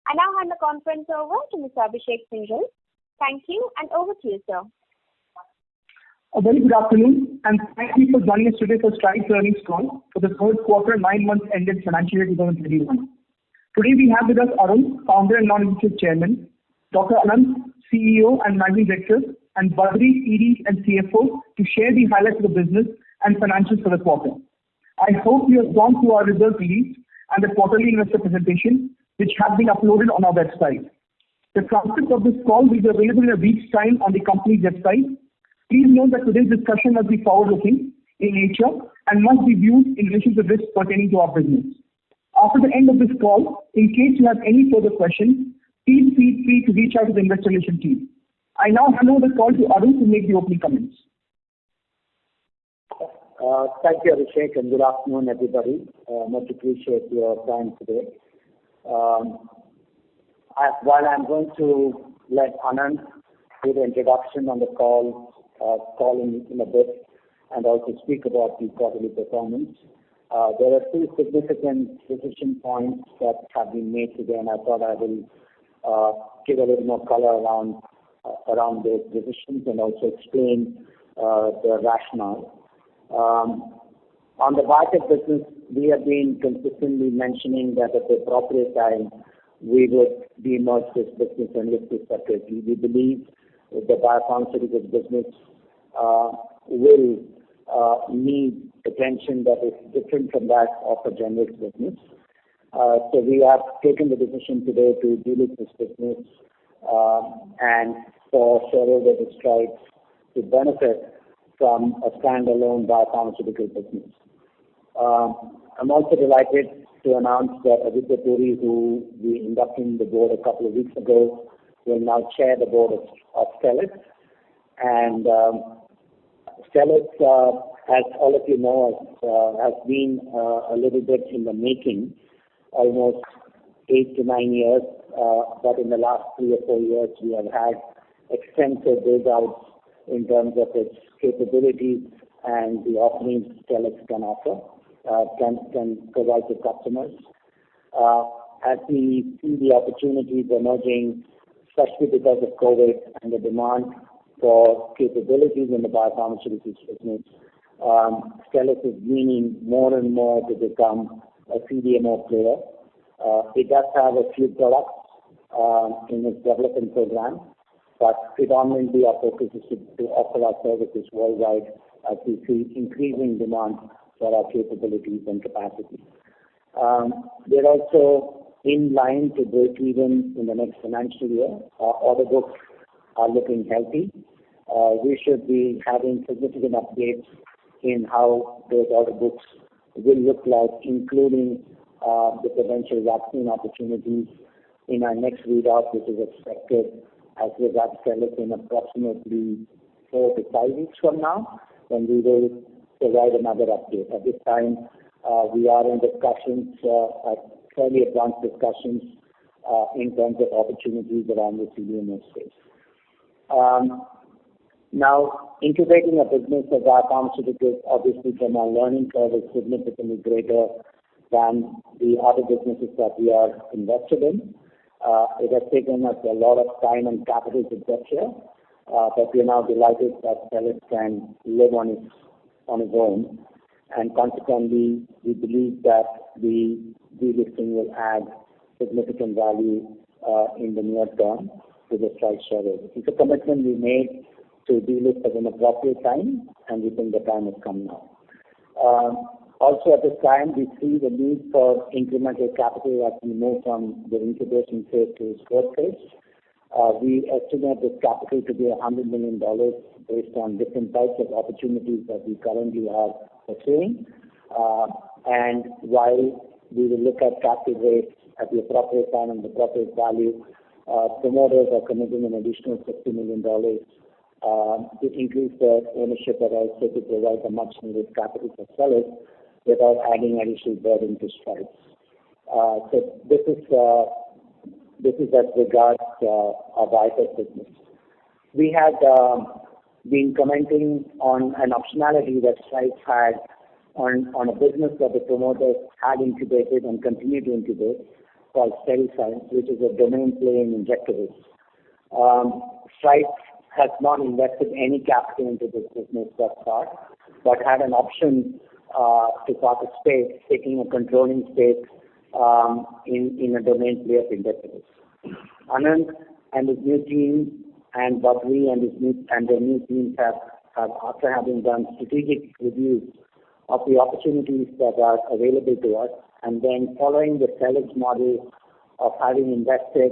I now hand the conference over to Mr. Abhishek Singhal. Thank you, and over to you, sir. A very good afternoon, and thank you for joining us today for Strides earnings call for the third quarter, 9 months ended financial year 2021. Today we have with us Arun, Founder and Non-Executive Chairman, Dr. Anant, CEO and Managing Director, and Badri, ED and CFO, to share the highlights of the business and financials for the quarter. I hope you have gone through our results release and the quarterly investor presentation, which have been uploaded on our website. The transcript of this call will be available in a week's time on the company's website. Please note that today's discussion must be forward-looking in nature and must be viewed in relation to risks pertaining to our business. After the end of this call, in case you have any further questions, please feel free to reach out to the investor relations team. I now hand over the call to Arun to make the opening comments. Thank you, Abhishek, and good afternoon, everybody. Much appreciate your time today. While I'm going to let Anand do the introduction on the call in a bit and also speak about the quarterly performance, there are two significant decision points that have been made today, and I thought I will give a little more color around those decisions and also explain the rationale. On the biotech business, we have been consistently mentioning that at the appropriate time, we would demerge this business and list it separately. We believe the biopharmaceuticals business will need attention that is different from that of a generics business. So we have taken the decision today to delist this business and for shareholders of Strides to benefit from a standalone biopharmaceutical business. I'm also delighted to announce that Aditya Puri, who we inducted in the board a couple of weeks ago, will now chair the board of Stelis. And Stelis, as all of you know, has been a little bit in the making, almost 8 to 9 years. But in the last 3 or 4 years, we have had extensive build-outs in terms of its capabilities and the offerings Stelis can offer, can provide to customers. As we see the opportunities emerging, especially because of COVID and the demand for capabilities in the biopharmaceuticals business, Stelis is leaning more and more to become a CDMO player. It does have a few products in its development program, but predominantly our focus is to offer our services worldwide as we see increasing demand for our capabilities and capacity. We're also in line to break even in the next financial year. Our order books are looking healthy. We should be having significant updates in how those order books will look like, including the potential vaccine opportunities in our next readout, which is expected as regards Stelis in approximately 4 to 5 weeks from now, when we will provide another update. At this time, we are in discussions, fairly advanced discussions, in terms of opportunities around the CDMO space. Now, incubating a business of biopharmaceuticals, obviously from our learning curve, is significantly greater than the other businesses that we are invested in. It has taken us a lot of time and capital to get here, but we are now delighted that Stelis can live on its own, and consequently, we believe that the delisting will add significant value in the near term to the Strides shareholders. It's a commitment we made to delist at an appropriate time, and we think the time has come now. Also at this time, we see the need for incremental capital as we move from the incubation phase to its growth phase. We estimate this capital to be $100 million based on different types of opportunities that we currently are pursuing. And while we will look at capital raise at the appropriate time and the appropriate value, promoters are committing an additional $50 million to increase their ownership, but also to provide a much needed capital for Stelis without adding additional burden to Strides. So this is as regards our biotech business. We had been commenting on an optionality that Strides had on a business that the promoters had incubated and continue to incubate, called Steriscience, which is a domain play in injectables. Strides has not invested any capital into this business thus far, but had an option to participate, taking a controlling stake in a domain play of injectables. Anand and his new team and Badri and their new teams have, after having done strategic reviews of the opportunities that are available to us, and then following the sellers model of having invested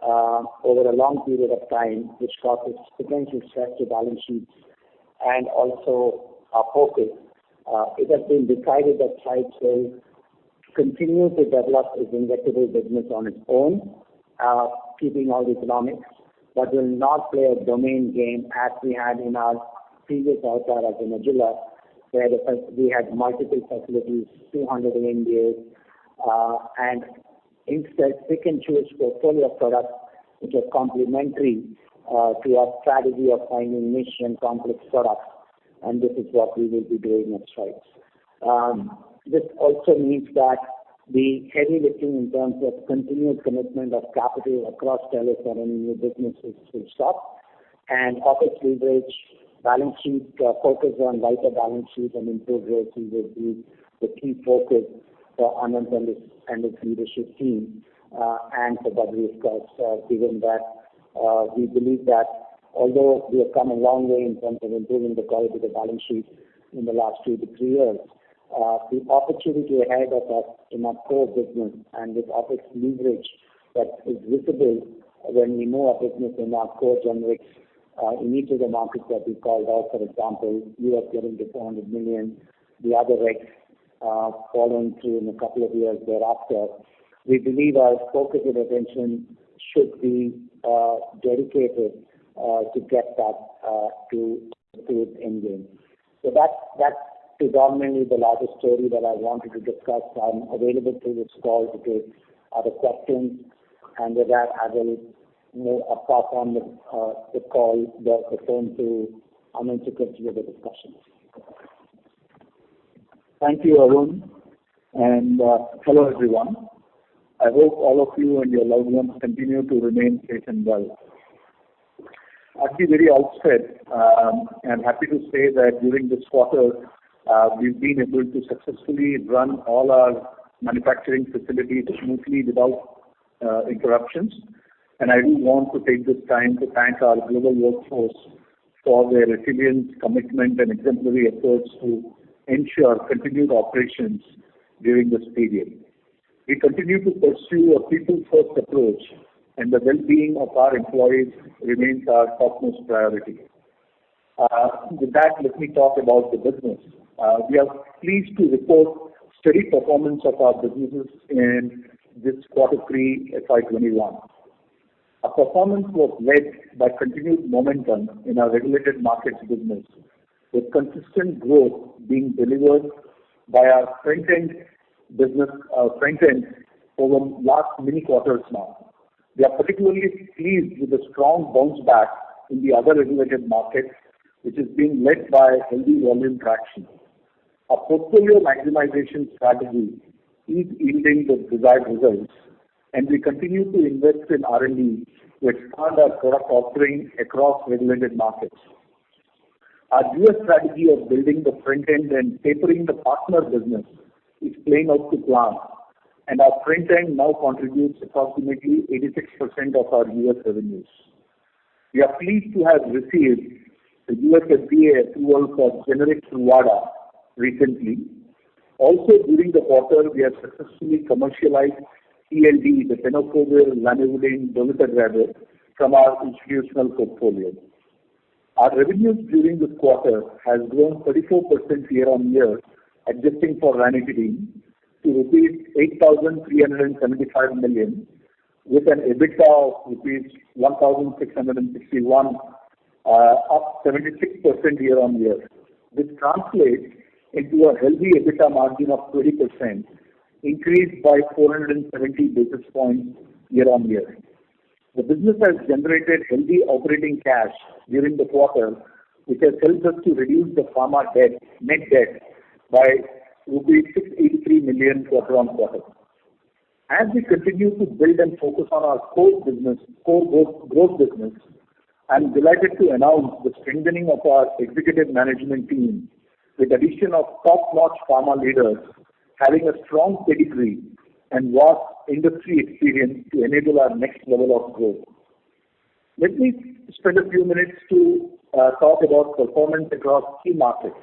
over a long period of time, which causes potential stress to balance sheets and also our focus, it has been decided that Strides will continue to develop its injectable business on its own, keeping all the economics, but will not play a domain game as we had in our previous avatar as a Agila, where we had multiple facilities, 200 ANDAs, and instead pick and choose portfolio of products which are complementary to our strategy of finding niche and complex products, and this is what we will be doing at Strides. This also means that the heavy lifting in terms of continued commitment of capital across Stelis or any new businesses will stop, and office leverage, balance sheet, focus on lighter balance sheet and improved rates will be the key focus for Anand and his leadership team, and for Badri, of course, given that we believe that although we have come a long way in terms of improving the quality of the balance sheet in the last 2 to 3 years, the opportunity ahead of us in our core business and with office leverage that is visible when we move our business in our core generics in each of the markets that we called out, for example, US getting to $400 million, the other recs following through in a couple of years thereafter. We believe our focus and attention should be dedicated to get that to its end game. So that's predominantly the largest story that I wanted to discuss. I'm available through this call to take other questions, and with that, I will pass on the phone to Anand to continue the discussion. Thank you, Arun, and hello everyone. I hope all of you and your loved ones continue to remain safe and well. At the very outset, I'm happy to say that during this quarter, we've been able to successfully run all our manufacturing facilities smoothly without interruptions. And I do want to take this time to thank our global workforce for their resilience, commitment, and exemplary efforts to ensure continued operations during this period. We continue to pursue a people-first approach, and the well-being of our employees remains our topmost priority. With that, let me talk about the business. We are pleased to report steady performance of our businesses in this Q3 FY21. Our performance was led by continued momentum in our regulated markets business, with consistent growth being delivered by our front-end business, over last many quarters now. We are particularly pleased with the strong bounce back in the other regulated markets, which is being led by healthy volume traction. Our portfolio maximization strategy is yielding the desired results, and we continue to invest in R&D to expand our product offering across regulated markets. Our US strategy of building the front end and tapering the partner business is playing out to plan, and our front end now contributes approximately 86% of our US revenues. We are pleased to have received the US FDA approval for generic Truvada recently. Also, during the quarter, we have successfully commercialized TLD, the tenofovir lamivudine dolutegravir, from our institutional portfolio. Our revenues during this quarter has grown 34% year-on-year, adjusting for ranitidine, to rupees 8,375 million, with an EBITDA of rupees 1,661, up 76% year-on-year. This translates into a healthy EBITDA margin of 20%, increased by 470 basis points year-on-year. The business has generated healthy operating cash during the quarter, which has helped us to reduce the pharma net debt by rupees 683 million quarter-on-quarter. As we continue to build and focus on our core growth business, I'm delighted to announce the strengthening of our executive management team with addition of top-notch pharma leaders having a strong pedigree and vast industry experience to enable our next level of growth. Let me spend a few minutes to talk about performance across key markets.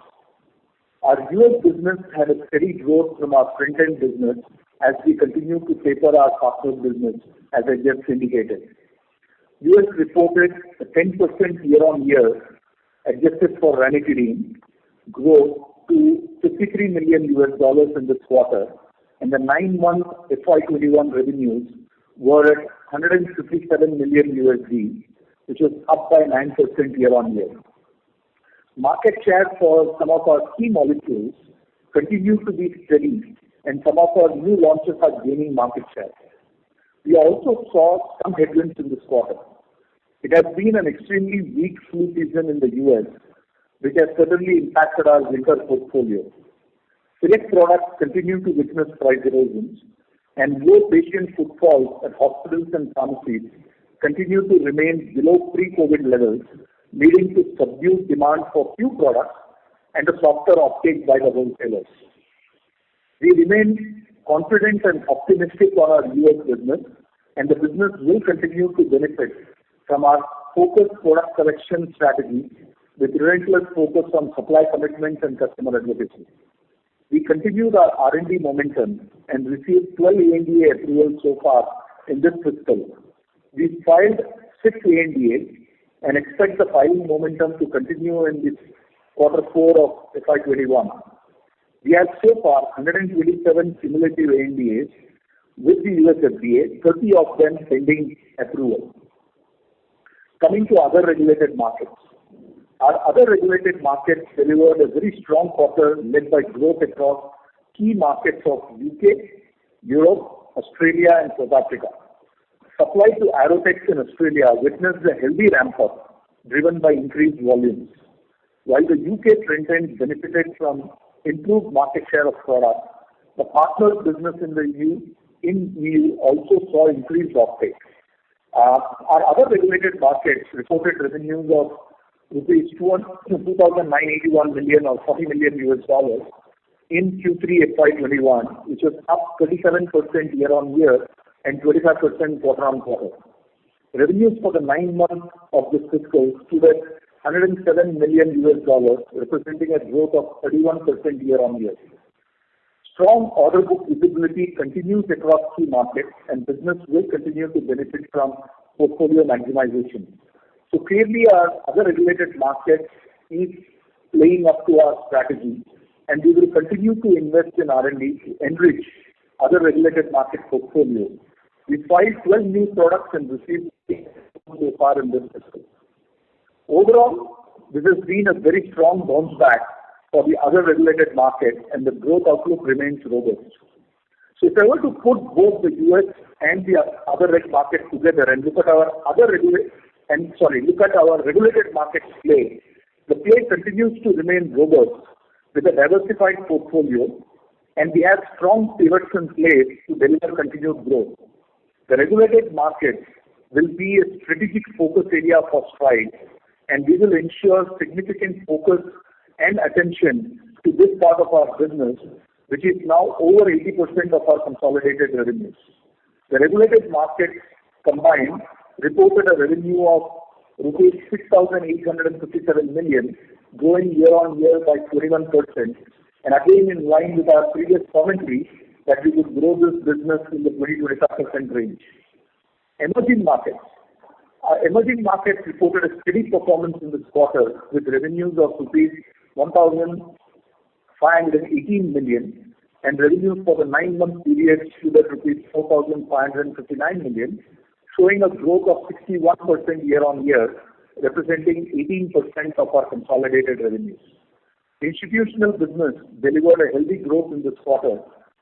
Our US business had a steady growth from our front-end business as we continue to taper our partner business, as I just indicated. US reported a 10% year-on-year, adjusted for ranitidine, growth to $53 million in this quarter, and the 9-month FY21 revenues were at $157 million, which was up by 9% year-on-year. Market share for some of our key molecules continue to be steady, and some of our new launches are gaining market share. We also saw some headwinds in this quarter. It has been an extremely weak flu season in the US, which has certainly impacted our winter portfolio. Select products continue to witness price erosions, and low patient footfalls at hospitals and pharmacies continue to remain below pre-COVID levels, leading to subdued demand for few products and a softer uptake by the wholesalers. We remain confident and optimistic on our US business, and the business will continue to benefit from our focused product selection strategy with relentless focus on supply commitments and customer advocacy. We continued our R&D momentum and received 12 ANDA approvals so far in this fiscal. We filed 6 ANDAs and expect the filing momentum to continue in this quarter 4 of FY21. We have so far 127 cumulative ANDAs with the US FDA, 30 of them pending approval. Coming to other regulated markets. Our other regulated markets delivered a very strong quarter led by growth across key markets of UK, Europe, Australia and South Africa. Supply to Aerotex in Australia witnessed a healthy ramp-up driven by increased volumes, while the UK front end benefited from improved market share of products. The partners business in EU also saw increased uptake. Our other regulated markets reported revenues of rupees 2,981 million or $40 million in Q3 FY21, which was up 37% year-on-year and 25% quarter-on-quarter. Revenues for the 9 months of this fiscal stood at $107 million, representing a growth of 31% year-on-year. Strong order book visibility continues across key markets, and business will continue to benefit from portfolio maximization. So clearly, our other regulated markets is playing up to our strategy, and we will continue to invest in R&D to enrich other regulated market portfolio. We filed 12 new products and received 6 so far in this fiscal. Overall, this has been a very strong bounce back for the other regulated markets, and the growth outlook remains robust. So if I were to put both the US and the other reg markets together and look at our regulated markets play, the play continues to remain robust with a diversified portfolio, and we have strong pivots in place to deliver continued growth. The regulated markets will be a strategic focus area for Strides, and we will ensure significant focus and attention to this part of our business, which is now over 80% of our consolidated revenues. The regulated markets combined reported a revenue of rupees 6,857 million, growing year-on-year by 21%, and again in line with our previous commentary that we would grow this business in the 20-25% range. Emerging markets. Our emerging markets reported a steady performance in this quarter with revenues of rupees 1,518 million, and revenues for the 9-month period stood at rupees 4,559 million, showing a growth of 61% year-on-year, representing 18% of our consolidated revenues. Institutional business delivered a healthy growth in this quarter,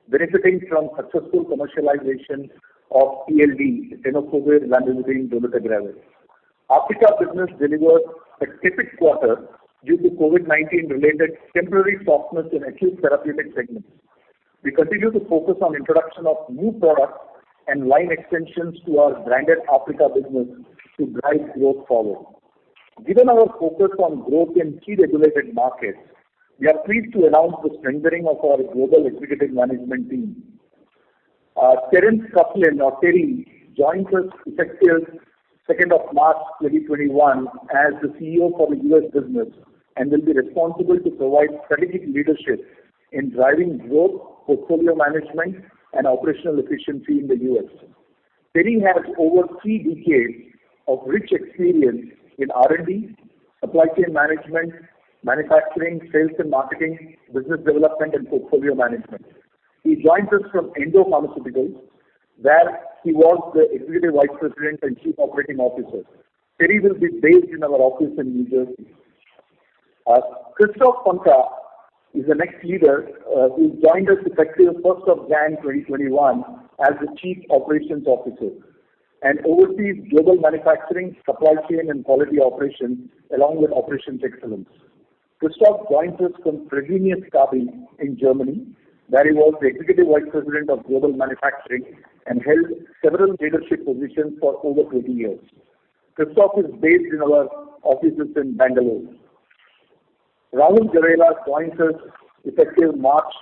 benefiting from successful commercialization of TLD, tenofovir lamivudine dolutegravir. Africa business delivered a tepid quarter due to COVID-19 related temporary softness in acute therapeutic segments. We continue to focus on introduction of new products and line extensions to our branded Africa business to drive growth forward. Given our focus on growth in key regulated markets, we are pleased to announce the strengthening of our global executive management team. Terence Coughlin, or Terry, joins us effective 2nd of March 2021 as the CEO for the US business and will be responsible to provide strategic leadership in driving growth, portfolio management, and operational efficiency in the US. Terry has over 3 decades of rich experience in R&D, supply chain management, manufacturing, sales and marketing, business development, and portfolio management. He joins us from Endo Pharmaceuticals, where he was the Executive Vice President and Chief Operating Officer. Terry will be based in our office in New Jersey. Christoph Panka is the next leader who joined us effective 1st of January 2021 as the Chief Operations Officer and oversees global manufacturing, supply chain, and quality operations along with operations excellence. Christoph joins us from Fresenius Kabi in Germany, where he was the Executive Vice President of Global Manufacturing and held several leadership positions for over 20 years. Christoph is based in our offices in Bangalore. Rahul Jarela joins us effective March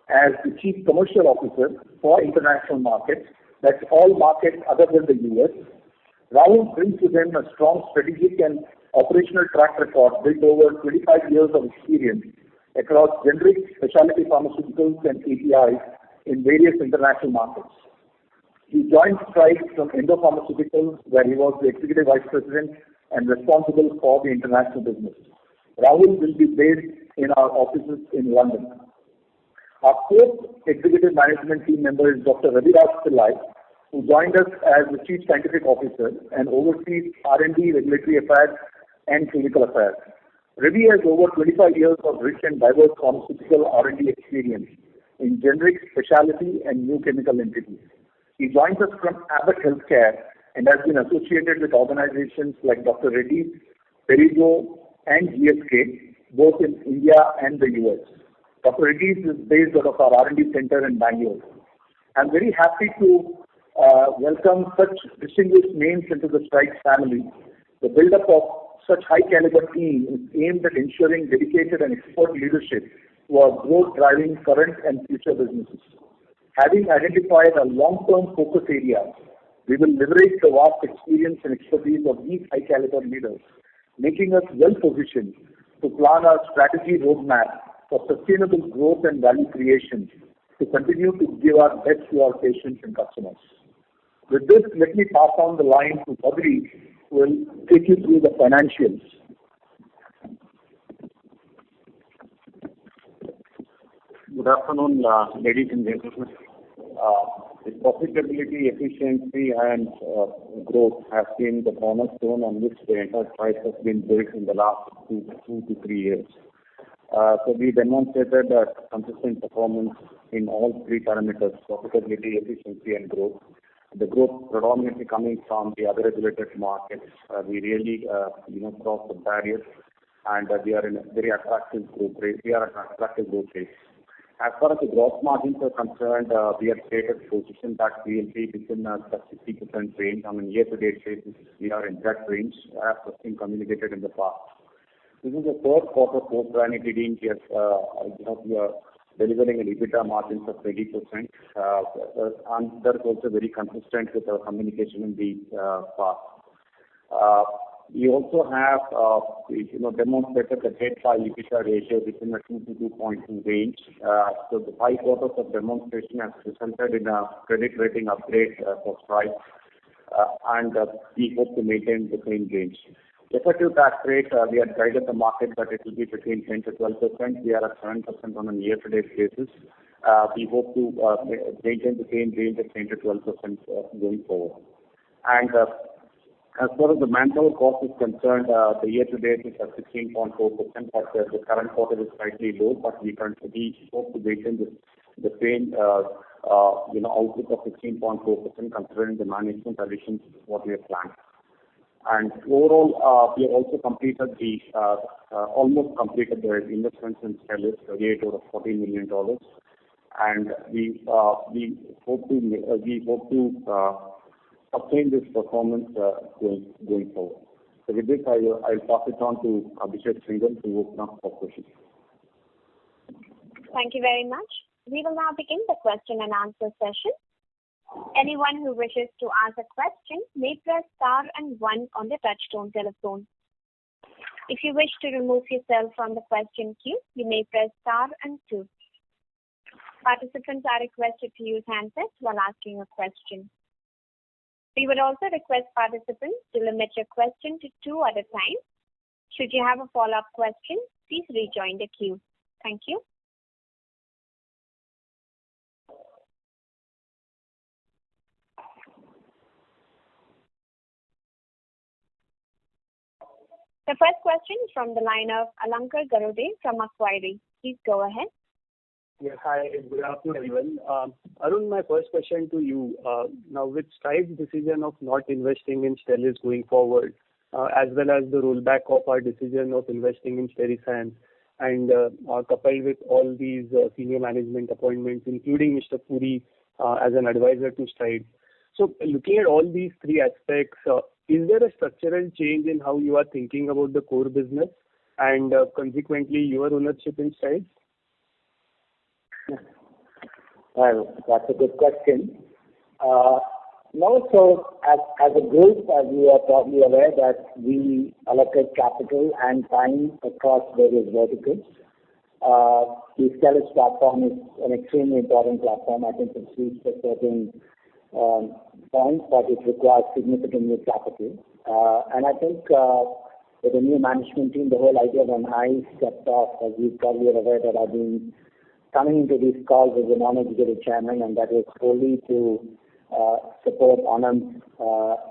as the Chief Commercial Officer for international markets, that's all markets other than the US. Rahul brings with him a strong strategic and operational track record built over 25 years of experience across generic, specialty pharmaceuticals and APIs in various international markets. He joined Strides from Endo Pharmaceuticals, where he was the Executive Vice President and responsible for the international business. Rahul will be based in our offices in London. Our fourth executive management team member is Dr. Raviraj Pillai, who joined us as the Chief Scientific Officer and oversees R&D, regulatory affairs, and clinical affairs. Ravi has over 25 years of rich and diverse pharmaceutical R&D experience in generic, specialty, and new chemical entities. He joins us from Abbott Healthcare and has been associated with organizations like Dr. Reddy's, Perrigo, and GSK, both in India and the US. Dr. Reddy's is based out of our R&D center in Bangalore. I'm very happy to welcome such distinguished names into the Strides family. The build-up of such high-caliber team is aimed at ensuring dedicated and expert leadership to our growth-driving current and future businesses. Having identified a long-term focus area, we will leverage the vast experience and expertise of these high-caliber leaders, making us well-positioned to plan our strategy roadmap for sustainable growth and value creation to continue to give our best to our patients and customers. With this, let me pass on the line to Badri, who will take you through the financials. Good afternoon, ladies and gentlemen. The profitability, efficiency, and growth have been the cornerstone on which the enterprise has been built in the last 2 to 3 years. So we demonstrated a consistent performance in all 3 parameters: profitability, efficiency, and growth. The growth predominantly coming from the other regulated markets. We really, crossed the barriers, and we are in a very attractive growth rate. We are at attractive growth rates. As far as the gross margins are concerned, we have stated position that we will be within a 60% range. On a year-to-date basis, we are in that range, as has been communicated in the past. This is the 3rd quarter post-Ranitidine. We are delivering an EBITDA margins of 20%, and that is also very consistent with our communication in the past. We also have, demonstrated the debt-to-EBITDA ratio within a 2 to 2.2 range. So the 5 quarters of demonstration has resulted in a credit rating upgrade for Strides, and we hope to maintain the same range. Effective tax rate, we had guided the market that it will be between 10 to 12%. We are at 7% on a year-to-date basis. We hope to maintain the same range of 10 to 12% going forward. And as far as the manpower cost is concerned, the year-to-date is at 16.4%, but the current quarter is slightly low, but we hope to maintain the same outlook of 16.4% considering the management additions what we have planned. And overall, we have also almost completed the investments in Stelis, 38 out of $14 million. and we hope to obtain this performance going forward. So with this, I'll pass it on to Abhishek Singhal to open up for questions. Thank you very much. We will now begin the question and answer session. Anyone who wishes to ask a question may press star and 1 on the touchtone telephone. If you wish to remove yourself from the question queue, you may press star and 2. Participants are requested to use handsets while asking a question. We would also request participants to limit your question to 2 at a time. Should you have a follow-up question, please rejoin the queue. Thank you. The first question is from the line of Alankar Garude from Macquarie. Please go ahead. Yes, hi, good afternoon, everyone. Arun, my first question to you. Now, with Strides' decision of not investing in Stelis going forward, as well as the rollback of our decision of investing in Steriscience, and coupled with all these senior management appointments, including Mr. Puri as an advisor to Strides. So, looking at all these 3 aspects, is there a structural change in how you are thinking about the core business and consequently your ownership in Strides? Well, that's a good question. No, so as a group, as you are probably aware, that we allocate capital and time across various verticals. The Stelis platform is an extremely important platform. I think it's reached a certain point, but it requires significant new capital. And I think with the new management team, the whole idea when I stepped off, as you probably are aware, that I've been coming into these calls as a non-executive chairman, and that was solely to support Anand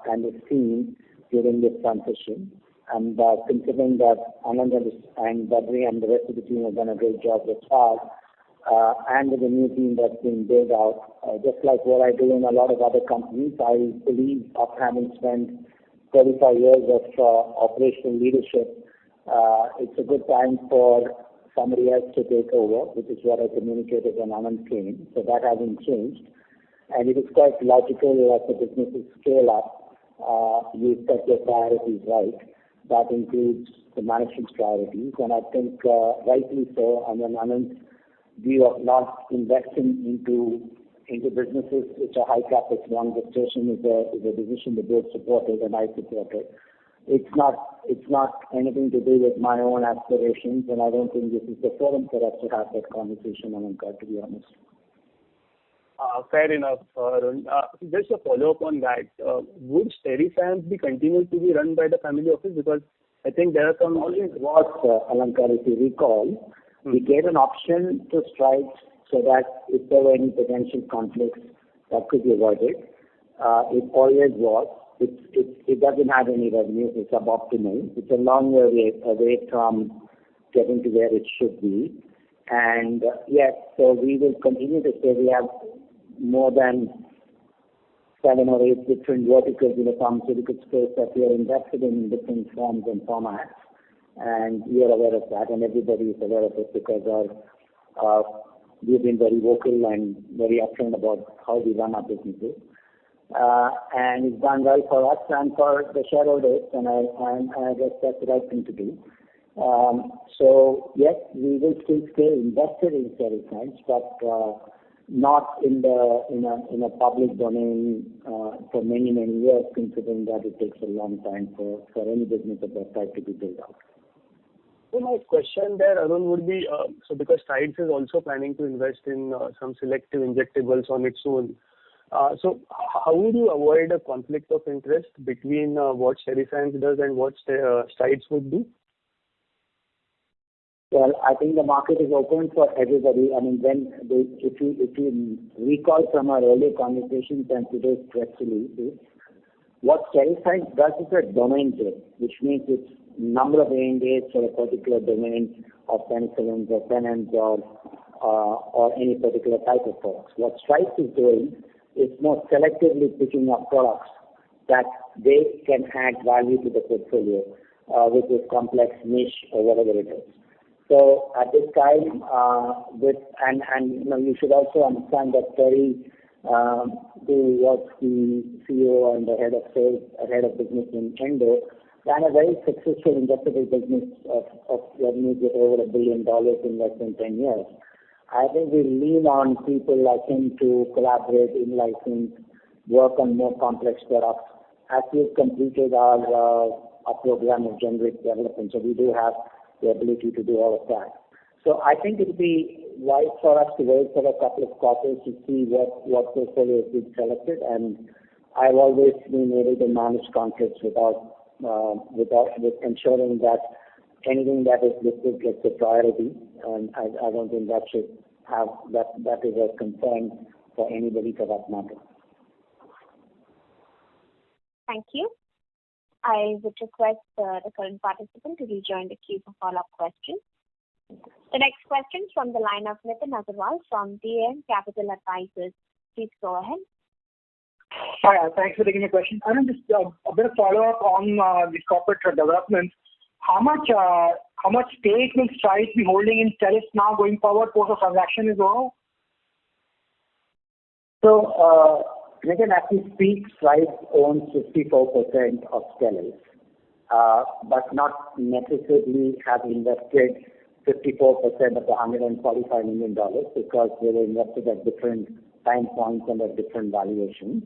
and his team during this transition. And considering that Anand and Badri and the rest of the team have done a great job thus far, and with the new team that's been built out, just like what I do in a lot of other companies, I believe after having spent 35 years of operational leadership, it's a good time for somebody else to take over, which is what I communicated when Anand came. So that hasn't changed. And it is quite logical as the businesses scale up, you set your priorities right. That includes the management's priorities. And I think rightly so, and then Anand's view of not investing into businesses which are high capex, long gestation is a decision the board supported and I supported. It's not anything to do with my own aspirations, and I don't think this is the forum for us to have that conversation, Alankar, to be honest. Fair enough, Arun. Just a follow-up on that. Would Steriscience be continued to be run by the family office? Because I think there are some... Always was, Alankar, if you recall, we gave an option to Strides so that if there were any potential conflicts that could be avoided. It always was. It doesn't have any revenue. It's suboptimal. It's a long way away from getting to where it should be. And yes, so we will continue to say we have more than 7 or 8 different verticals in the pharmaceutical space that we are invested in different forms and formats. And we are aware of that, and everybody is aware of it because we've been very vocal and very upfront about how we run our businesses. And it's done well for us and for the shareholders, and I guess that's the right thing to do. So yes, we will still stay invested in Steriscience, but not in a public domain for many years, considering that it takes a long time for any business of that type to be built out. So my question there, Arun, would be, so because Strides is also planning to invest in some selective injectables on its own. So how would you avoid a conflict of interest between what Steriscience does and what Strides would do? Well, I think the market is open for everybody. I mean, if you recall from our earlier conversations and today's press releases, what Steriscience does is a domain play, which means it's number of ANDAs for a particular domain of penicillins or penins or any particular type of products. What Strides is doing is more selectively picking up products that they can add value to the portfolio with this complex niche or whatever it is. So at this time, you should also understand that Terry, who was the CEO and the head of sales, head of business in Endo, ran a very successful injectable business of revenues with over $1 billion in less than 10 years. I think we lean on people like him to collaborate, in-license, work on more complex products as we've completed our program of generic development. So we do have the ability to do all of that. So I think it would be wise for us to wait for a couple of quarters to see what portfolio is being selected. And I've always been able to manage conflicts without ensuring that anything that is listed gets a priority. And I don't think that should have that is a concern for anybody for that matter. Thank you. I would request the current participant to rejoin the queue for follow-up questions. The next question is from the line of Nitin Agarwal from DM Capital Advisors. Please go ahead. Hi, thanks for taking the question. I just a bit of follow-up on the corporate development. How much stake will Strides be holding in Stelis now going forward post the transaction is over? So, Nitin, as we speak, Strides owns 54% of Stelis, but not necessarily have invested 54% of the $145 million because they were invested at different time points and at different valuations.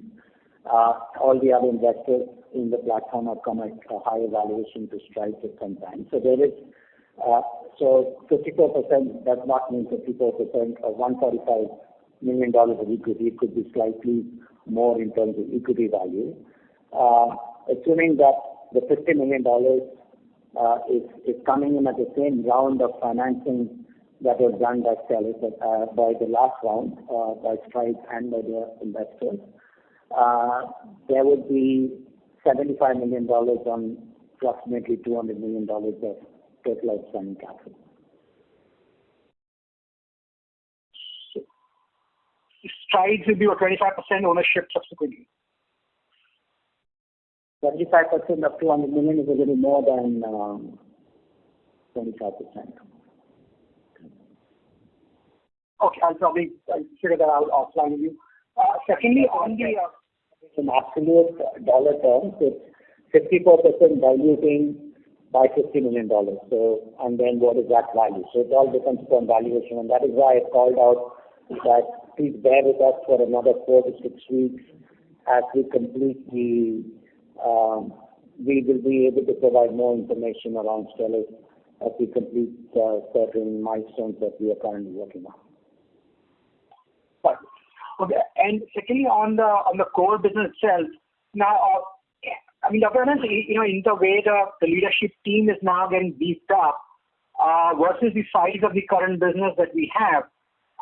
All the other investors in the platform have come at a higher valuation to Strides at some time. So there is, so 54% does not mean 54% of $145 million of equity. It could be slightly more in terms of equity value. Assuming that the $50 million is coming in at the same round of financing that was done by Stelis, by the last round, by Strides and by the investors, there would be $75 million on approximately $200 million of total outstanding capital. Strides will be a 25% ownership subsequently. 25% of $200 million is a little more than 25%. Okay, I'll figure that out offline with you. Secondly, on the in absolute dollar terms, it's 54% diluting by $50 million. So, and then what is that value? So it all depends upon valuation, and that is why I called out that please bear with us for another 4 to 6 weeks as we complete the. We will be able to provide more information around Stelis as we complete certain milestones that we are currently working on. Okay. And secondly, on the core business itself, now, I mean, the awareness, in the way the leadership team is now getting beefed up versus the size of the current business that we have.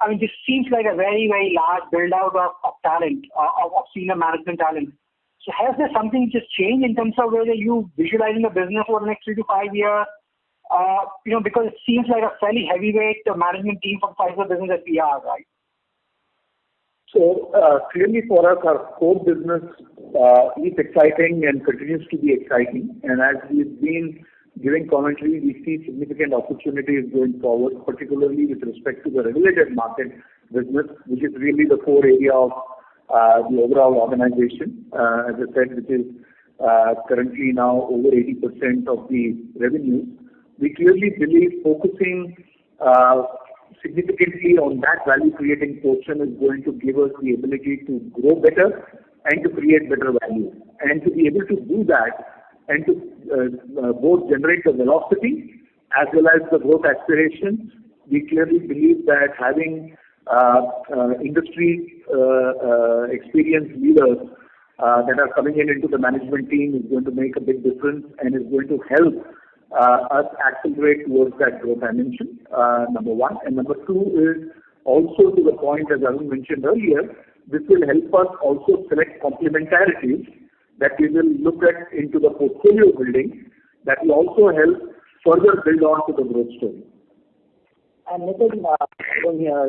I mean, this seems like a very, very large build-out of talent, of senior management talent. So has there something just changed in terms of whether you visualizing the business over the next 3 to 5 years? Because it seems like a fairly heavyweight management team for the size of the business that we are, right? So clearly for us, our core business is exciting and continues to be exciting. And as we've been giving commentary, we see significant opportunities going forward, particularly with respect to the regulated market business, which is really the core area of the overall organization. As I said, which is currently now over 80% of the revenue. We clearly believe focusing significantly on that value-creating portion is going to give us the ability to grow better and to create better value. And to be able to do that and to both generate the velocity as well as the growth aspirations, we clearly believe that having industry experienced leaders that are coming into the management team is going to make a big difference and is going to help us accelerate towards that growth dimension, number one. And number two is also to the point, as Arun mentioned earlier, this will help us also select complementarities that we will look at into the portfolio building that will also help further build on to the growth story. And Nitin,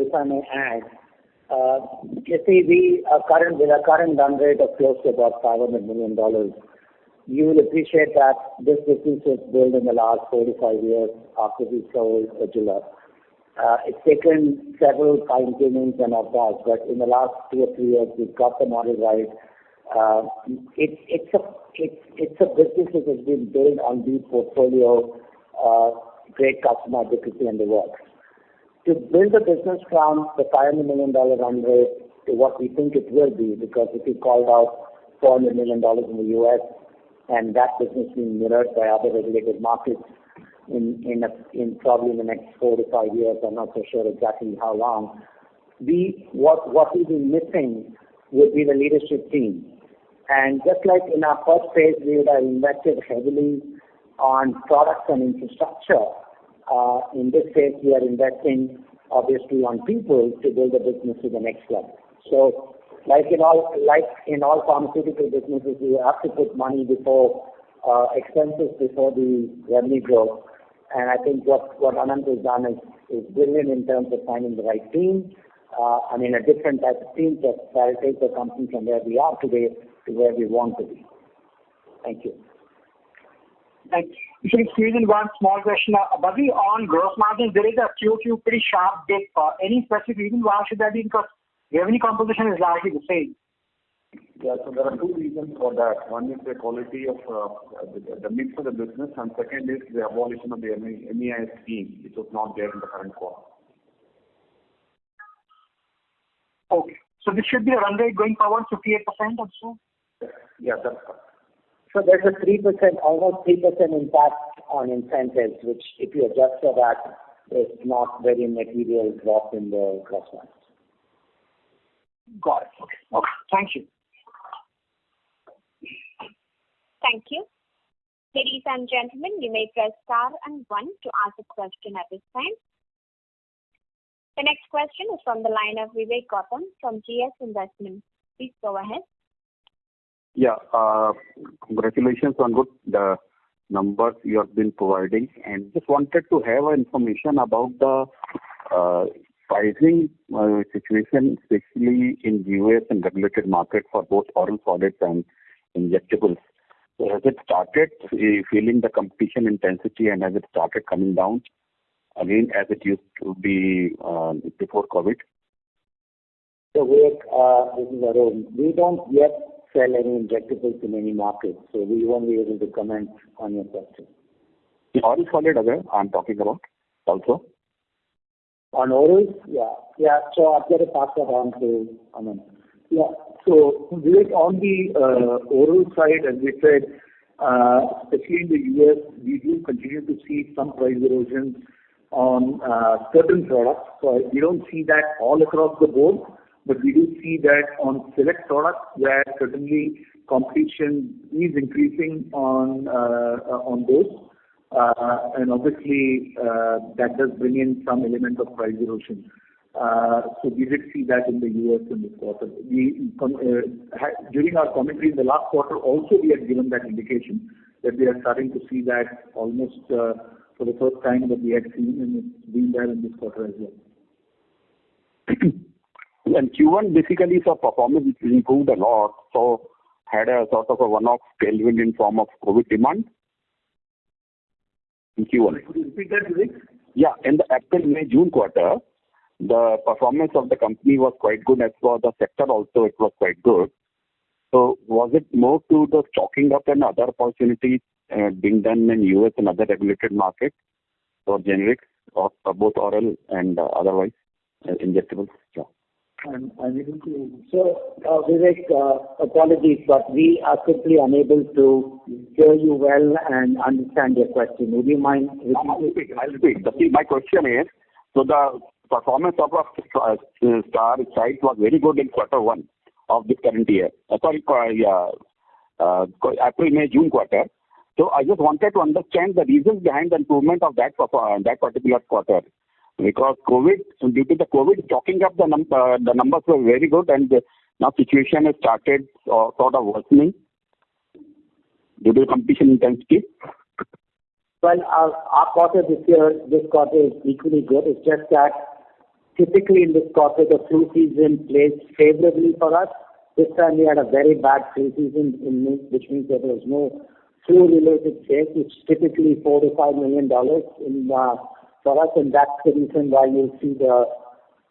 if I may add, you see, with our current run rate of close to about $500 million, you will appreciate that this business was built in the last 4 to 5 years after we sold Agila. It's taken several fine-tunings and all that, but in the last 2 or 3 years, we've got the model right. It's a business that has been built on the portfolio, great customer advocacy and the work. To build a business from the $500 million run rate to what we think it will be, because if we called out $400 million in the U.S. and that business being mirrored by other regulated markets in probably in the next 4 to 5 years, I'm not so sure exactly how long. What we've been missing would be the leadership team. And just like in our first phase, we would have invested heavily on products and infrastructure. In this phase, we are investing obviously on people to build the business to the next level. So, like in all pharmaceutical businesses, you have to put money before expenses before the revenue growth. And I think what Anand has done is brilliant in terms of finding the right team. A different type of team that will take the company from where we are today to where we want to be. Thank you. Thanks. If you squeeze in one small question, Badri, on gross margins, there is a QQ pretty sharp dip. Any specific reason why should that be? Because revenue composition is largely the same. Yeah, so there are 2 reasons for that. One is the quality of the mix of the business, and second is the abolition of the MEIS scheme, which was not there in the current quarter. Okay. So this should be a run rate going forward, 58% or so? Yeah, that's correct. So there's a almost 3% impact on incentives, which if you adjust for that, is not very material drop in the gross margins. Got it. Okay. Thank you. Thank you. Ladies and gentlemen, you may press star and 1 to ask a question at this time. The next question is from the line of Vivek Gautam from GS Investments. Please go ahead. Yeah, congratulations on good numbers you have been providing, and just wanted to have information about the pricing situation, especially in US and regulated market for both oral solids and injectables. So has it started feeling the competition intensity, and has it started coming down again as it used to be before COVID? So Vivek, this is Arun. We don't yet sell any injectables in any market, so we won't be able to comment on your question. The oral solid again, I'm talking about also. On orals? Yeah. So I've got to pass that on to Anand. Yeah. So Vivek, on the oral side, as we said, especially in the US, we do continue to see some price erosion on certain products. So we don't see that all across the board, but we do see that on select products where certainly competition is increasing on those. And obviously, that does bring in some element of price erosion. So we did see that in the US in this quarter. During our commentary in the last quarter, also we had given that indication that we are starting to see that almost for the first time that we had seen, and it's been there in this quarter as well. And Q1 basically saw performance which improved a lot, so had a sort of a one-off tailwind in form of COVID demand in Q1. Could you repeat that, Vivek? Yeah, in the April, May, June quarter, the performance of the company was quite good. As for the sector also, it was quite good. So was it more to the stocking up and other opportunities being done in US and other regulated markets for generics or both oral and otherwise injectables? Yeah. I'm able to. So, Vivek, apologies, but we are simply unable to hear you well and understand your question. Would you mind repeating? I'll repeat. See, my question is, so the performance of our Star site was very good in Q1 of this current year. April, May, June quarter. So I just wanted to understand the reasons behind the improvement of that particular quarter. Because due to the COVID stocking up, the numbers were very good, and now situation has started sort of worsening due to competition intensity. Well, our quarter this quarter is equally good. It's just that typically in this quarter, the flu season plays favorably for us. This time we had a very bad flu season, which means that there was no flu-related sales, which typically $4 to $5 million for us, and that's the reason why you see the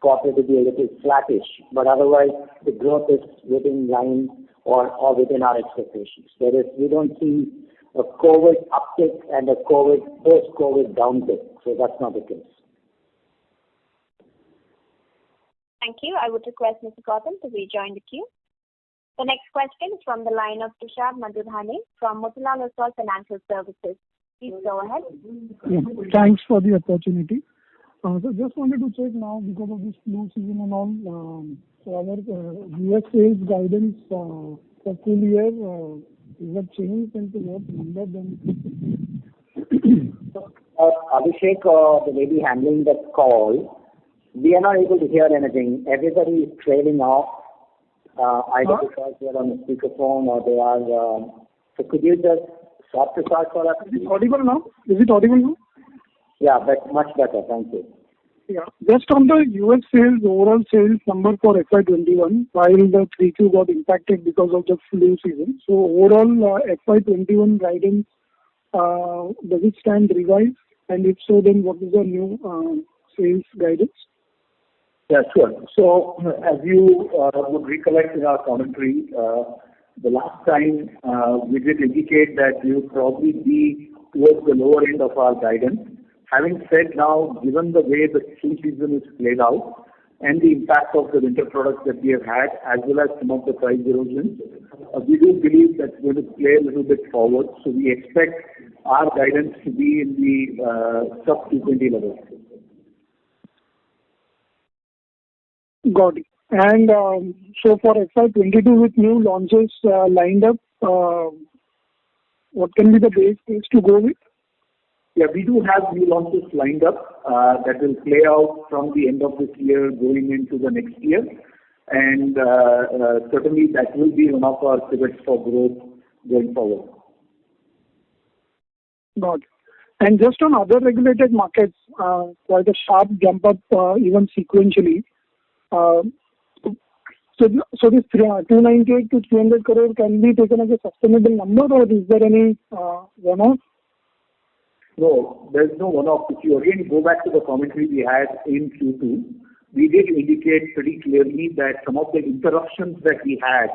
quarter to be a little flattish. But otherwise, the growth is within line or within our expectations. We don't see a COVID uptick and a post-COVID downtick, so that's not the case. Thank you. I would request Mr. Gautam to rejoin the queue. The next question is from the line of Tushar Madhudhane from Motilal Oswal Financial Services. Please go ahead. Yeah, thanks for the opportunity. So just wanted to check now, because of this flu season and all, so our US sales guidance for full year, is that changed into what number then? Abhishek, the lady handling the call, we are not able to hear anything. Everybody is trailing off, either because they are on the speakerphone or they are. So could you just stop the call for us? Is it audible now? Yeah, but much better. Thank you. Yeah. Just on the US sales, overall sales number for FY21, while the 3Q got impacted because of the flu season. So overall, FY21 guidance, does it stand revised? And if so, then what is the new sales guidance? Yeah, sure. So as you would recollect in our commentary, the last time we did indicate that we would probably be towards the lower end of our guidance. Having said now, given the way the flu season is played out and the impact of the winter products that we have had, as well as some of the price erosions, we do believe that's going to play a little bit forward. So we expect our guidance to be in the sub-220 level. Got it. And so for FY22 with new launches lined up, what can be the base case to go with? Yeah, we do have new launches lined up that will play out from the end of this year going into the next year. And certainly that will be one of our pivots for growth going forward. Got it. And just on other regulated markets, quite a sharp jump up even sequentially. So this 298 to 300 crore can be taken as a sustainable number, or is there any one-off? No, there's no one-off. If you again go back to the commentary we had in Q2, we did indicate pretty clearly that some of the interruptions that we had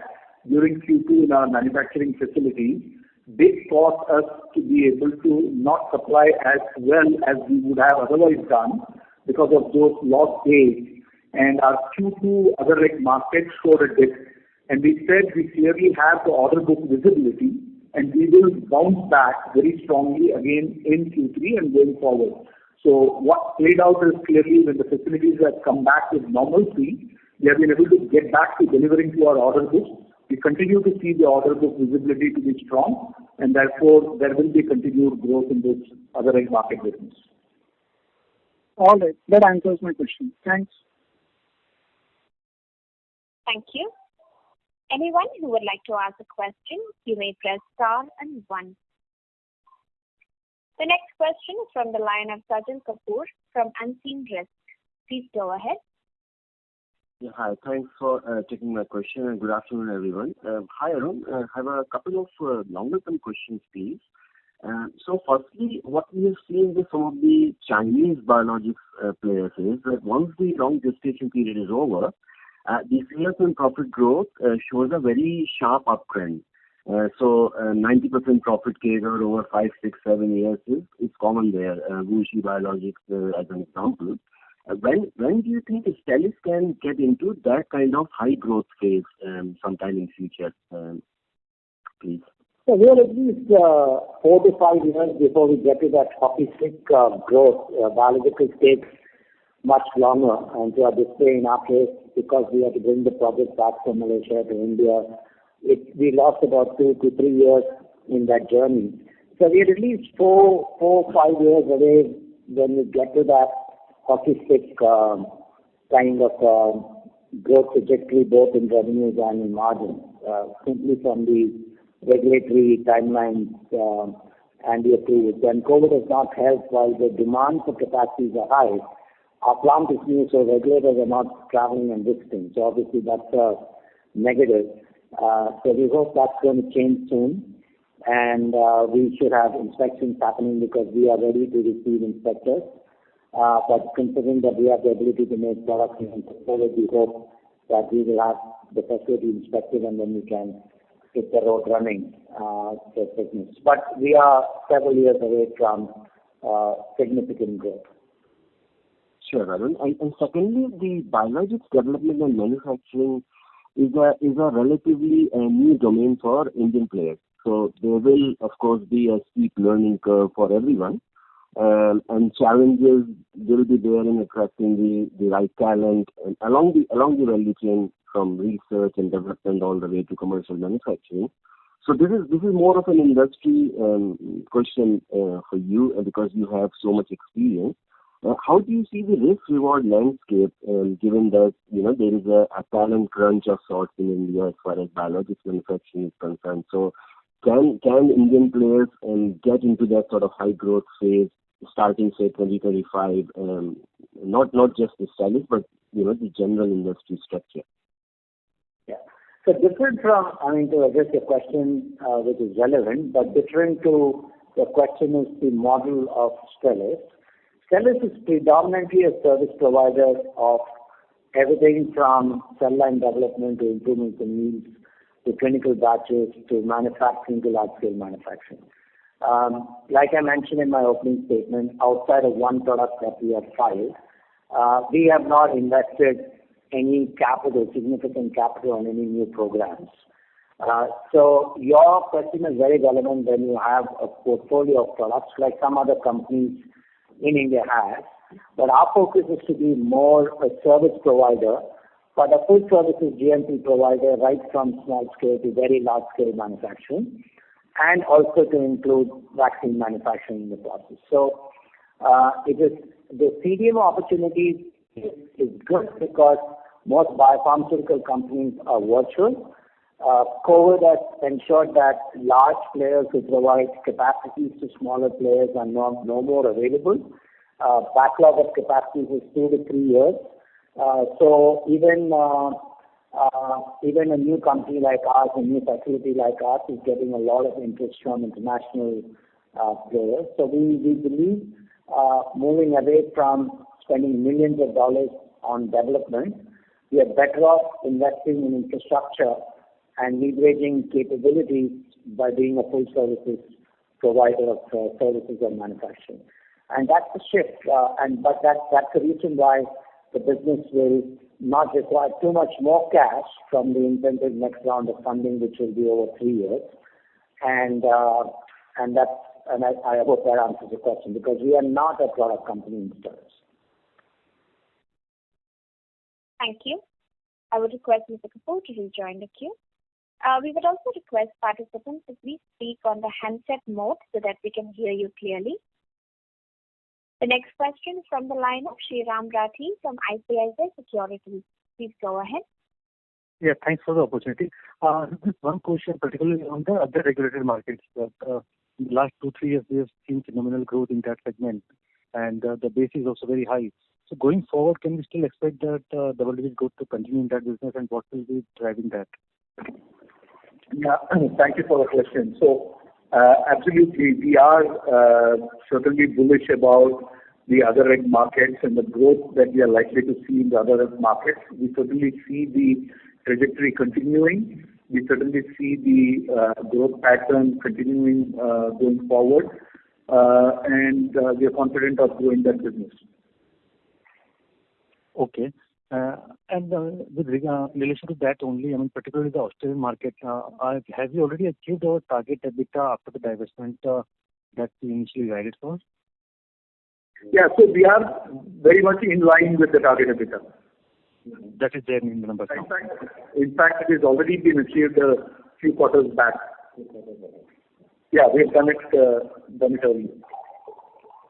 during Q2 in our manufacturing facilities did cause us to be able to not supply as well as we would have otherwise done because of those lost days. And our Q2 other reg markets showed a dip. And we said we clearly have the order book visibility, and we will bounce back very strongly again in Q3 and going forward. So what played out is clearly when the facilities have come back with normalcy, we have been able to get back to delivering to our order book. We continue to see the order book visibility to be strong, and therefore there will be continued growth in this other reg market business. All right. That answers my question. Thanks. Thank you. Anyone who would like to ask a question, you may press star and 1. The next question is from the line of Sajal Kapoor from Unseen Risk. Please go ahead. Yeah, hi. Thanks for taking my question, and good afternoon, everyone. Hi, Arun. I have a couple of longer-term questions, please. So firstly, what we have seen with some of the Chinese biologics players is that once the long gestation period is over, the sales and profit growth shows a very sharp uptrend. So 90% profit CAGR over 5, 6, 7 years is common there. Wuxi Biologics as an example. When do you think Stelis can get into that kind of high growth phase sometime in future, please? So we are at least 4 to 5 years before we get to that hockey stick growth. Biologicals takes much longer, and to our display in our case, because we had to bring the project back from Malaysia to India, we lost about 2 to 3 years in that journey. So we are at least 4, 5 years away when we get to that hockey stick kind of growth trajectory, both in revenues and in margins, simply from the regulatory timelines and the approvals. And COVID has not helped. While the demand for capacities are high, our plant is new, so regulators are not traveling and visiting. So obviously that's a negative. So we hope that's going to change soon. and we should have inspections happening because we are ready to receive inspectors. But considering that we have the ability to make products in forward, we hope that we will have the facility inspected and then we can hit the road running for business. But we are several years away from significant growth. Sure, Arun. And secondly, the biologics development and manufacturing is a relatively new domain for Indian players. So there will, of course, be a steep learning curve for everyone, and challenges will be there in attracting the right talent and along the value chain from research and development all the way to commercial manufacturing. So this is more of an industry question for you, because you have so much experience. How do you see the risk-reward landscape, given that there is a talent crunch of sorts in India as far as biologics manufacturing is concerned? So can Indian players get into that sort of high growth phase starting say 2025? Not just the Stelis, but the general industry structure. Yeah. So different from, to address your question, which is relevant, but different to the question is the model of Stelis. Stelis is predominantly a service provider of everything from cell line development to improvements in yields to clinical batches to manufacturing to large-scale manufacturing. Like I mentioned in my opening statement, outside of one product that we have filed, we have not invested any significant capital on any new programs. So your question is very relevant when you have a portfolio of products like some other companies in India have. But our focus is to be more a service provider, but a full services GMP provider right from small scale to very large scale manufacturing, and also to include vaccine manufacturing in the process. So it is the CDMO opportunity is good because most biopharmaceutical companies are virtual. COVID has ensured that large players who provide capacities to smaller players are no more available. Backlog of capacities is 2 to 3 years. So even a new company like ours, a new facility like ours, is getting a lot of interest from international players. So we believe moving away from spending millions of dollars on development, we are better off investing in infrastructure and leveraging capabilities by being a full services provider of services and manufacturing. And that's the shift. But that's the reason why the business will not require too much more cash from the intended next round of funding, which will be over 3 years. And I hope that answers the question, because we are not a product company in Stelis. Thank you. I would request Mr. Kapoor to rejoin the queue. We would also request participants to please speak on the handset mode so that we can hear you clearly. The next question is from the line of Sriram Rathi from ICICI Securities. Please go ahead. Yeah, thanks for the opportunity. Just one question, particularly on the other regulated markets. That in the last 2-3 years, we have seen phenomenal growth in that segment, and the base is also very high. So going forward, can we still expect that double-digit growth to continue in that business, and what will be driving that? Yeah, thank you for the question. So, absolutely, we are certainly bullish about the other reg markets and the growth that we are likely to see in the other reg markets. We certainly see the trajectory continuing. We certainly see the growth pattern continuing going forward, and we are confident of growing that business. Okay. And with relation to that only, particularly the Australian market, have you already achieved our target EBITDA after the divestment that we initially guided for? Yeah, so we are very much in line with the target EBITDA. That is there in the numbers. In fact, it has already been achieved a few quarters back. Yeah, we have done it early.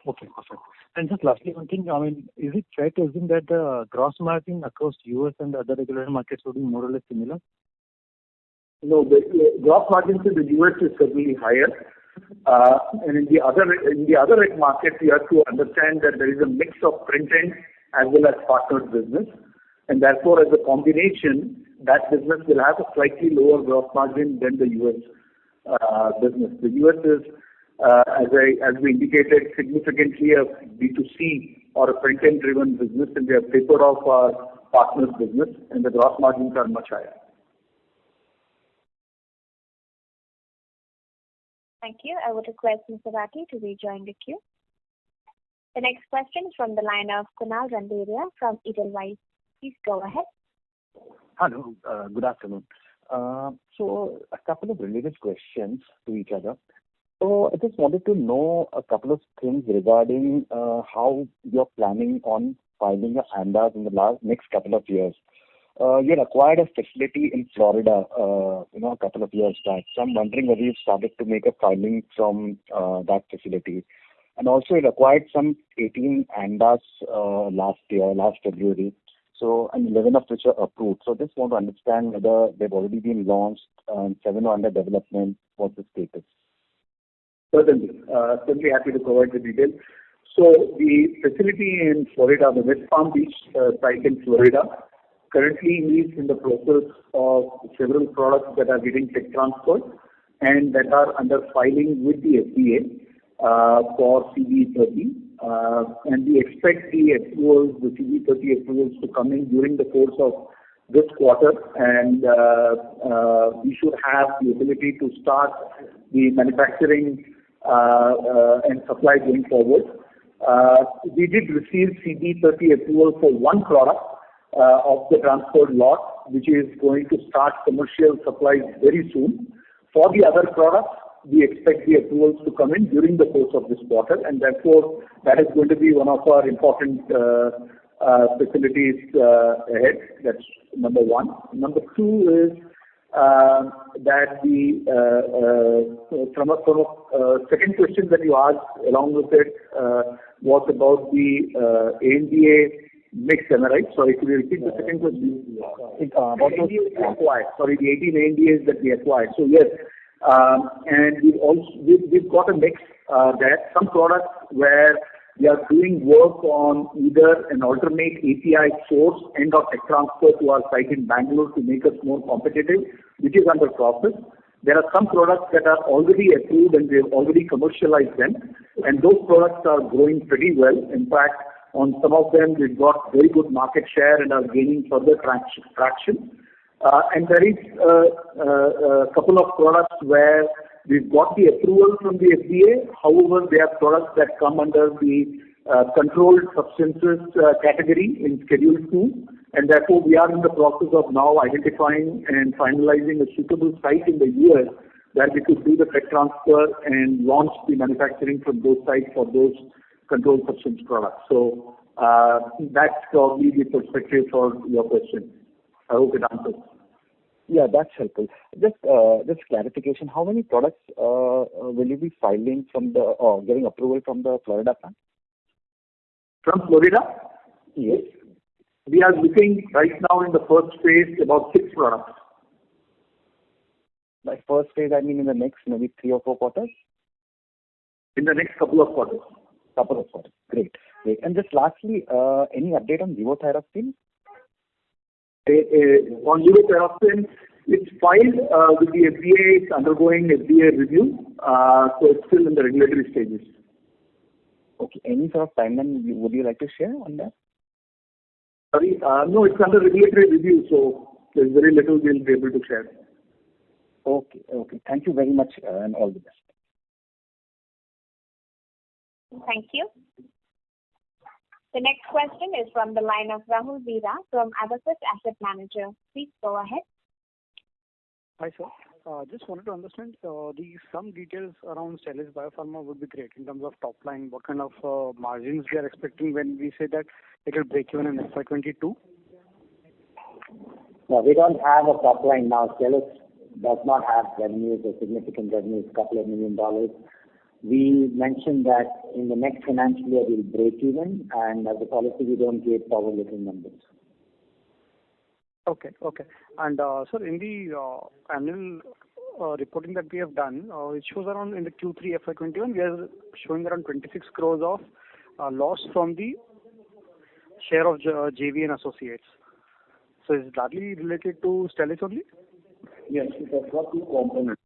Okay, perfect. And just lastly, one thing, is it fair to assume that the gross margin across US and other regulated markets will be more or less similar? No, the gross margins in the US is certainly higher. And in the other reg markets, you have to understand that there is a mix of front end as well as partnered business. And therefore, as a combination, that business will have a slightly lower gross margin than the US business. The US is, as we indicated, significantly a B2C or a front-end driven business, and we have tapered off our partners' business, and the gross margins are much higher. Thank you. I would request Mr. Rathi to rejoin the queue. The next question is from the line of Kunal Randeria from Edelweiss. Please go ahead. Hello. Good afternoon. So a couple of related questions to each other. So I just wanted to know a couple of things regarding how you're planning on filing your ANDAs in the next couple of years. You had acquired a facility in Florida, a couple of years back. So I'm wondering whether you've started to make a filing from that facility. And also, you acquired some 18 ANDAs last February. So, and 11 of which are approved. So, just want to understand whether they've already been launched and 7 are under development. What's the status? Certainly happy to provide the details. So, the facility in Florida, the West Palm Beach site in Florida, currently is in the process of several products that are getting tech transferred and that are under filing with the FDA for CBE-30. And we expect the CBE-30 approvals to come in during the course of this quarter, and we should have the ability to start the manufacturing and supply going forward. We did receive CBE-30 approval for one product of the transferred lot, which is going to start commercial supplies very soon. For the other products, we expect the approvals to come in during the course of this quarter, and therefore that is going to be one of our important facilities ahead. That's number one. Number two is that from a second question that you asked along with it was about the ANDA mix, am I right? Sorry, could you repeat the second question? About the ANDAs acquired. Sorry, the 18 ANDAs that we acquired. So yes, and we've got a mix there. Some products where we are doing work on either an alternate API source and or tech transfer to our site in Bangalore to make us more competitive, which is under process. There are some products that are already approved and we have already commercialized them, and those products are growing pretty well. In fact, on some of them, we've got very good market share and are gaining further traction. And there is a couple of products where we've got the approval from the FDA. However, they are products that come under the controlled substances category in Schedule 2, and therefore we are in the process of now identifying and finalizing a suitable site in the US where we could do the tech transfer and launch the manufacturing from those sites for those controlled substance products. So that's probably the perspective for your question. I hope it answers. Yeah, that's helpful. Just clarification, how many products will you be filing from getting approval from the Florida plant? From Florida? Yes. We are looking right now in the first phase about 6 products. By first phase, I mean in the next maybe 3 or 4 quarters? In the next couple of quarters. Couple of quarters. Great. And just lastly, any update on levothyroxine? On levothyroxine, it's filed with the FDA. It's undergoing FDA review, so it's still in the regulatory stages. Okay. Any sort of timeline would you like to share on that? Sorry, no, it's under regulatory review, so there's very little we'll be able to share. Okay. Thank you very much, and all the best. Thank you. The next question is from the line of Rahul Veera from Abacus Asset Manager. Please go ahead. Hi, sir. Just wanted to understand some details around Stelis Biopharma would be great in terms of top line. What kind of margins we are expecting when we say that it will break even in FY22? No, we don't have a top line now. Stelis does not have revenues or significant revenues, $2 million. We mentioned that in the next financial year we'll break even, and as a policy we don't give forward-looking numbers. Okay. And sir, in the annual reporting that we have done, it shows around in the Q3FY21 we are showing around 26 crores of loss from the share of JV and associates. So is it largely related to Stelis only? Yes, it has got 2 components.